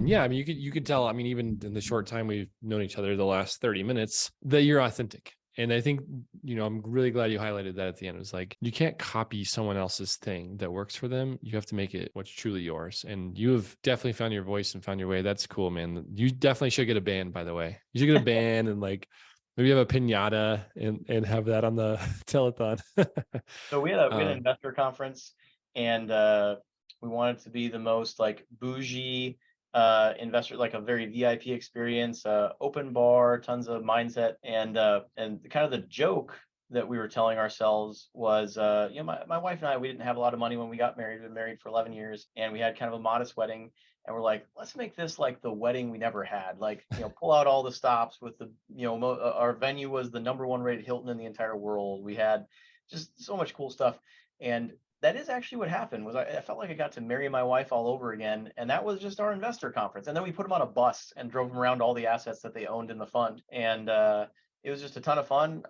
And yeah, I mean, you could tell, I mean, even in the short time we've known each other, the last 30 minutes, that you're authentic. And I think, I'm really glad you highlighted that at the end. It was like, you can't copy someone else's thing that works for them. You have to make it what's truly yours. And you have definitely found your voice and found your way. That's cool, man. You definitely should get a band, by the way. You should get a band and like maybe have a piñata and have that on the telethon. So we had an investor conference, and we wanted to be the most like bougie investor, like a very VIP experience, open bar, tons of mindset, and kind of the joke that we were telling ourselves was, my wife and I, we didn't have a lot of money when we got married. We've been married for 11 years, and we had kind of a modest wedding. And we're like, let's make this like the wedding we never had. Like, pull out all the stops with the, our venue was the #1 rated Hilton in the entire world. We had just so much cool stuff. And that is actually what happened. Was I felt like I got to marry my wife all over again, and that was just our investor conference. And then we put them on a bus and drove them around all the assets that they owned in the fund, and it was just a ton of fun.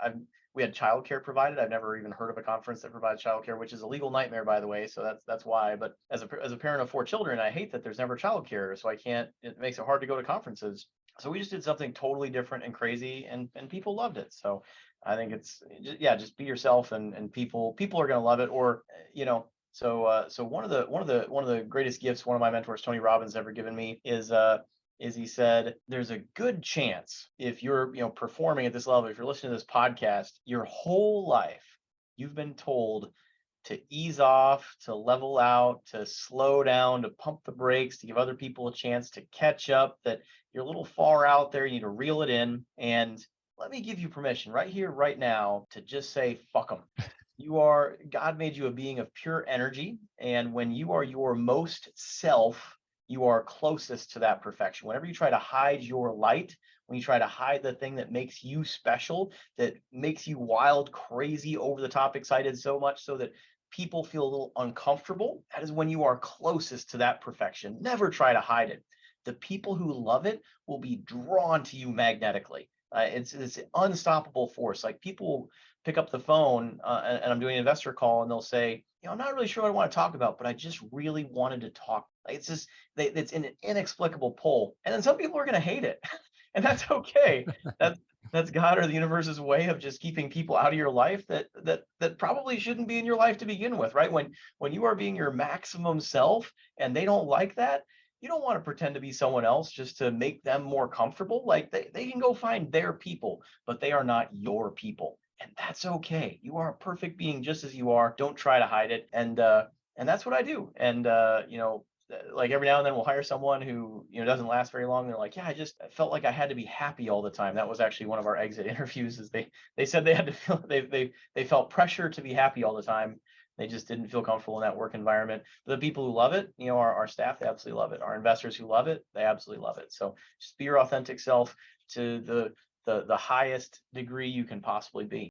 We had childcare provided. I've never even heard of a conference that provides childcare, which is a legal nightmare, by the way. So that's why. But as a parent of 4 children, I hate that there's never childcare. So I can't. It makes it hard to go to conferences. So we just did something totally different and crazy, and people loved it. So I think it's just be yourself, and people are going to love it. Or so one of the greatest gifts one of my mentors, Tony Robbins, ever given me is he said, there's a good chance if you're performing at this level, if you're listening to this podcast, your whole life you've been told to ease off, to level out, to slow down, to pump the brakes, to give other people a chance to catch up, that you're a little far out there, you need to reel it in. And let me give you permission right here, right now, to just say, fuck them. God made you a being of pure energy. And when you are your most self, you are closest to that perfection. Whenever you try to hide your light, when you try to hide the thing that makes you special, that makes you wild, crazy, over the top, excited so much so that people feel a little uncomfortable, that is when you are closest to that perfection. Never try to hide it. The people who love it will be drawn to you magnetically. It's an unstoppable force. Like, people pick up the phone and I'm doing an investor call, and they'll say, I'm not really sure what I want to talk about, but I just really wanted to talk. It's just, it's an inexplicable pull. And then some people are going to hate it, and that's okay. That's God or the universe's way of just keeping people out of your life that probably shouldn't be in your life to begin with, right? When you are being your maximum self and they don't like that, you don't want to pretend to be someone else just to make them more comfortable. Like, they can go find their people, but they are not your people. And that's okay. You are a perfect being just as you are. Don't try to hide it. And that's what I do. And like, every now and then we'll hire someone who doesn't last very long. They're like, yeah, I just felt like I had to be happy all the time. That was actually one of our exit interviews. Is they said they had to feel they felt pressure to be happy all the time. They just didn't feel comfortable in that work environment. But the people who love it, our staff, they absolutely love it. Our investors who love it, they absolutely love it. So just be your authentic self to the highest degree you can possibly be.